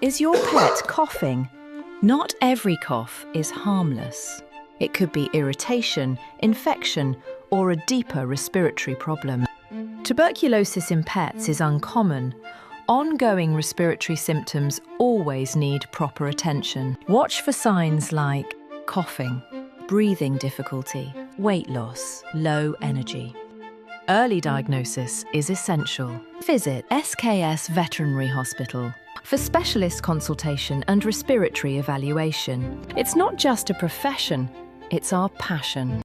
Is your pet coughing? Not every cough is harmless. It could be irritation, infection, or a deeper respiratory problem. Tuberculosis in pets is uncommon. Ongoing respiratory symptoms always need proper attention. Watch for signs like coughing, breathing difficulty, weight loss, low energy. Early diagnosis is essential. Visit SKS Veterinary Hospital for specialist consultation and respiratory evaluation. It's not just a profession, it's our passion.